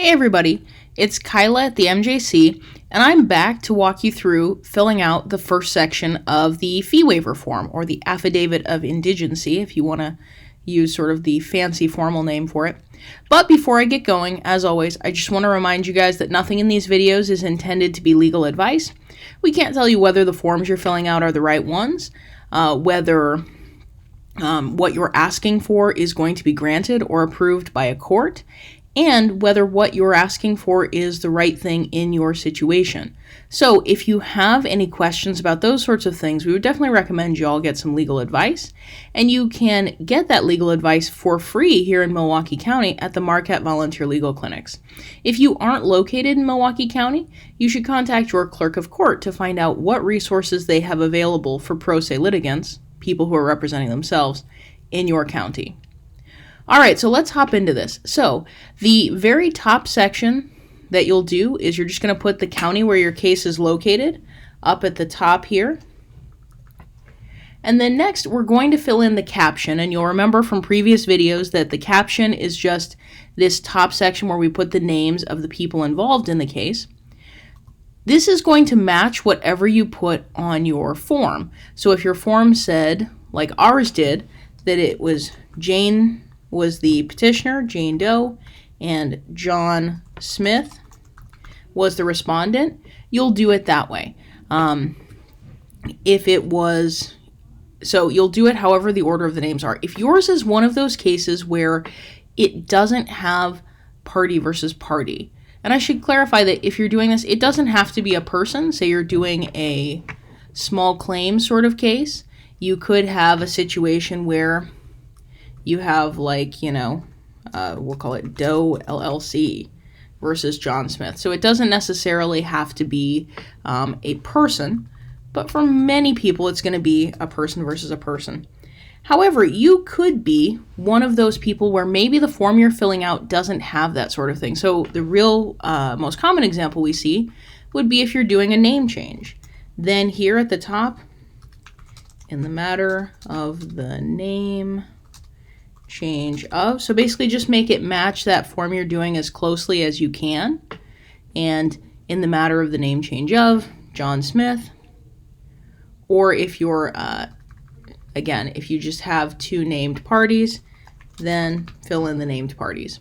Hey everybody, it's Kyla at the MJC, and I'm back to walk you through filling out the first section of the fee waiver form, or the Affidavit of Indigency, if you want to use sort of the fancy formal name for it. But before I get going, as always, I just want to remind you guys that nothing in these videos is intended to be legal advice. We can't tell you whether the forms you're filling out are the right ones, whether what you're asking for is going to be granted or approved by a court, and whether what you're asking for is the right thing in your situation. So if you have any questions about those sorts of things, we would definitely recommend you all get some legal advice. And you can get that legal advice for free here in Milwaukee County at the Marquette Volunteer Legal Clinics. If you aren't located in Milwaukee County, you should contact your clerk of court to find out what resources they have available for pro se litigants, people who are representing themselves, in your county. All right, so let's hop into this. So the very top section that you'll do is you're just going to put the county where your case is located up at the top here. And then next, we're going to fill in the caption. And you'll remember from previous videos that the caption is just this top section where we put the names of the people involved in the case. This is going to match whatever you put on your form. So if your form said, like ours did, that it was Jane was the petitioner, Jane Doe, and John Smith was the respondent, you'll do it that way. If it was, so you'll do it however the order of the names are. If yours is one of those cases where it doesn't have party versus party, and I should clarify that if you're doing this, it doesn't have to be a person. Say you're doing a small claim sort of case. You could have a situation where you have we'll call it Doe LLC versus John Smith. So it doesn't necessarily have to be a person, but for many people it's going to be a person versus a person. However, you could be one of those people where maybe the form you're filling out doesn't have that sort of thing. So the real most common example we see would be if you're doing a name change. Then here at the top, in the matter of the name change of, so basically just make it match that form you're doing as closely as you can. And in the matter of the name change of John Smith, or if you're again, if you just have two named parties, then fill in the named parties.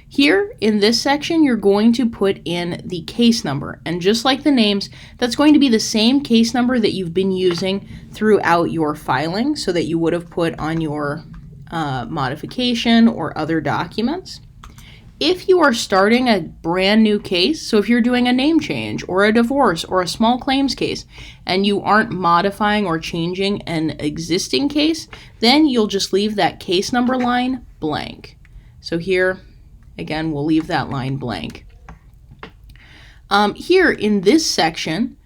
Here in this section, you're going to put in the case number, and just like the names, that's going to be the same case number that you've been using throughout your filing, so that you would have put on your modification or other documents. If you are starting a brand new case, so if you're doing a name change or a divorce or a small claims case and you aren't modifying or changing an existing case, then you'll just leave that case number line blank. So here, again, we'll leave that line blank. Here in this section,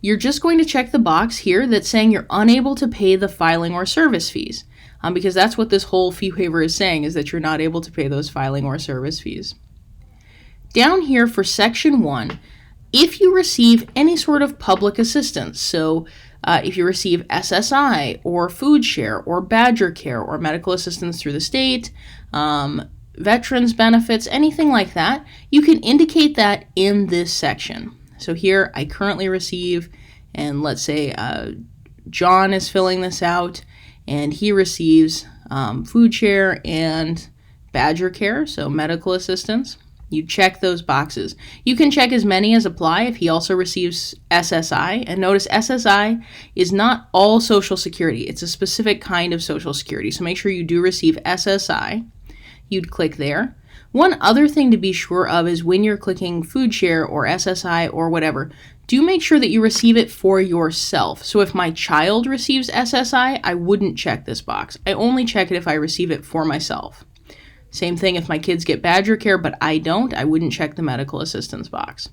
you're just going to check the box here that's saying you're unable to pay the filing or service fees. Because that's what this whole fee waiver is saying, is that you're not able to pay those filing or service fees. Down here for section 1, if you receive any sort of public assistance, so if you receive SSI or food share or Badger Care or medical assistance through the state, veterans benefits, anything like that, you can indicate that in this section. So here I currently receive, and let's say John is filling this out, and he receives food share and Badger Care, so medical assistance. You check those boxes. You can check as many as apply if he also receives SSI. And notice SSI is not all Social Security. It's a specific kind of Social Security. So make sure you do receive SSI. You'd click there. One other thing to be sure of is when you're clicking food share or SSI or whatever, do make sure that you receive it for yourself. So if my child receives SSI, I wouldn't check this box. I only check it if I receive it for myself. Same thing if my kids get Badger Care, but I don't, I wouldn't check the medical assistance box.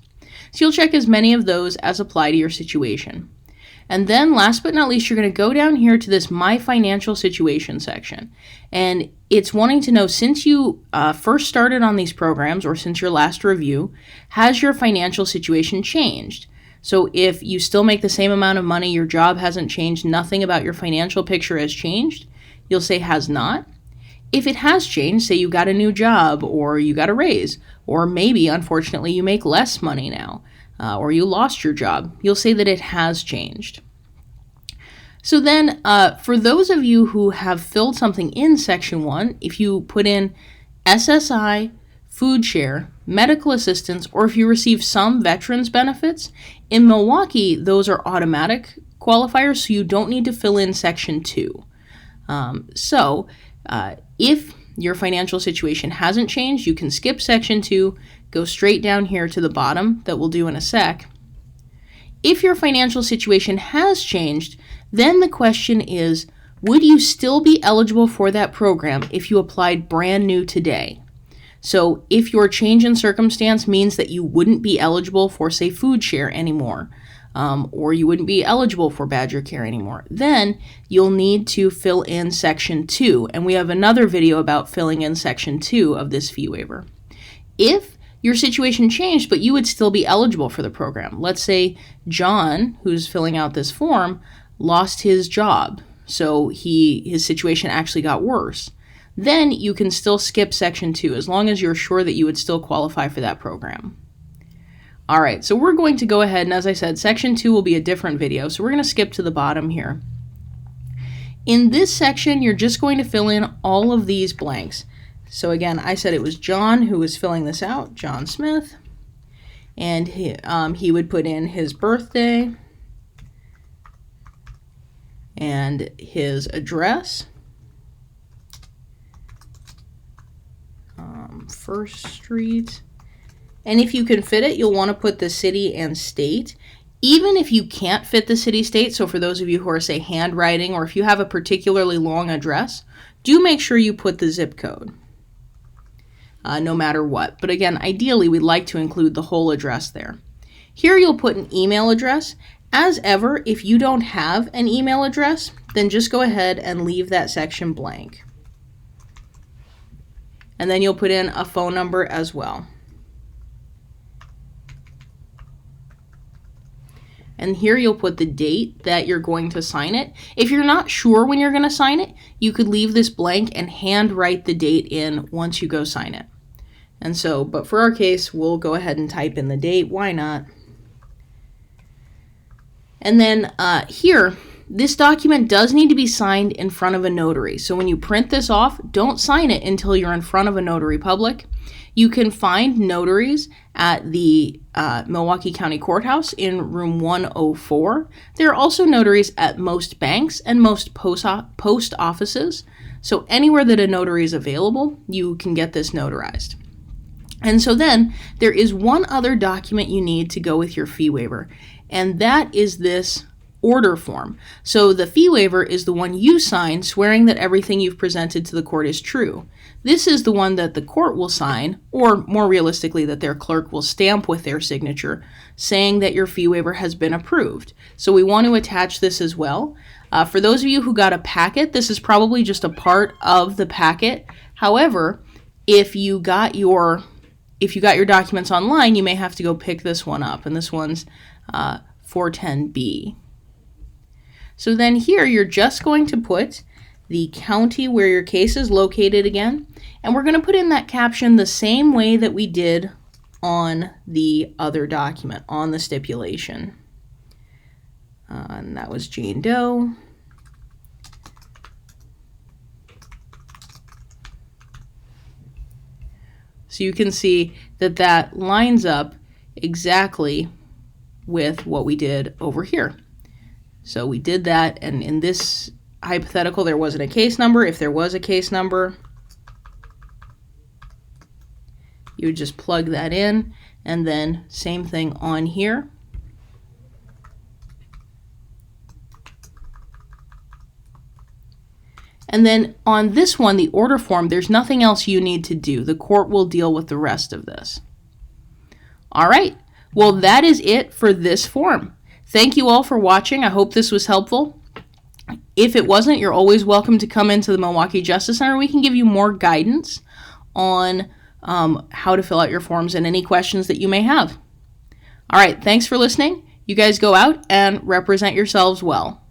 So you'll check as many of those as apply to your situation. And then last but not least, you're going to go down here to this My Financial Situation section. And it's wanting to know, since you first started on these programs or since your last review, has your financial situation changed? So if you still make the same amount of money, your job hasn't changed, nothing about your financial picture has changed, you'll say has not. if it has changed, say you got a new job or you got a raise, or maybe, unfortunately, you make less money now, or you lost your job, you'll say that it has changed. So then, for those of you who have filled something in Section 1, if you put in SSI, food share, medical assistance, or if you receive some veterans benefits, in Milwaukee, those are automatic qualifiers, so you don't need to fill in Section 2. If your financial situation hasn't changed, you can skip Section 2, go straight down here to the bottom, that we'll do in a sec. If your financial situation has changed, then the question is, would you still be eligible for that program if you applied brand new today? So if your change in circumstance means that you wouldn't be eligible for, say, food share anymore, or you wouldn't be eligible for Badger Care anymore, then you'll need to fill in Section 2. And we have another video about filling in Section 2 of this fee waiver. If your situation changed, but you would still be eligible for the program. Let's say John, who's filling out this form, lost his job, so his situation actually got worse. Then you can still skip Section 2 as long as you're sure that you would still qualify for that program. All right, so we're going to go ahead, and as I said, Section 2 will be a different video, so we're going to skip to the bottom here. In this section, you're just going to fill in all of these blanks. So again, I said it was John who was filling this out, John Smith, and he would put in his birthday and his address, First Street. And if you can fit it, you'll want to put the city and state. Even if you can't fit the city-state, so for those of you who are, say, handwriting, or if you have a particularly long address, do make sure you put the zip code, no matter what. But again, ideally, we'd like to include the whole address there. Here you'll put an email address. As ever, if you don't have an email address, then just go ahead and leave that section blank. And then you'll put in a phone number as well. And here you'll put the date that you're going to sign it. If you're not sure when you're going to sign it, you could leave this blank and hand write the date in once you go sign it. And so, but for our case, we'll go ahead and type in the date. Why not? And then here, this document does need to be signed in front of a notary. So when you print this off, don't sign it until you're in front of a notary public. You can find notaries at the Milwaukee County Courthouse in room 104. There are also notaries at most banks and most post offices. So anywhere that a notary is available, you can get this notarized. And so then there is one other document you need to go with your fee waiver, and that is this order form. So the fee waiver is the one you sign, swearing that everything you've presented to the court is true. This is the one that the court will sign, or more realistically, that their clerk will stamp with their signature, saying that your fee waiver has been approved. So we want to attach this as well. For those of you who got a packet, this is probably just a part of the packet. However, if you got your documents online, you may have to go pick this one up, and this one's 410B. So then here you're just going to put the county where your case is located again, and we're going to put in that caption the same way that we did on the other document, on the stipulation. And that was Jane Doe. So you can see that that lines up exactly with what we did over here. So we did that, and in this hypothetical, there wasn't a case number. If there was a case number, you would just plug that in, and then same thing on here. And then on this one, the order form, there's nothing else you need to do. The court will deal with the rest of this. All right, well, that is it for this form. Thank you all for watching. I hope this was helpful. If it wasn't, you're always welcome to come into the Milwaukee Justice Center. We can give you more guidance on how to fill out your forms and any questions that you may have. All right, thanks for listening. You guys go out and represent yourselves well.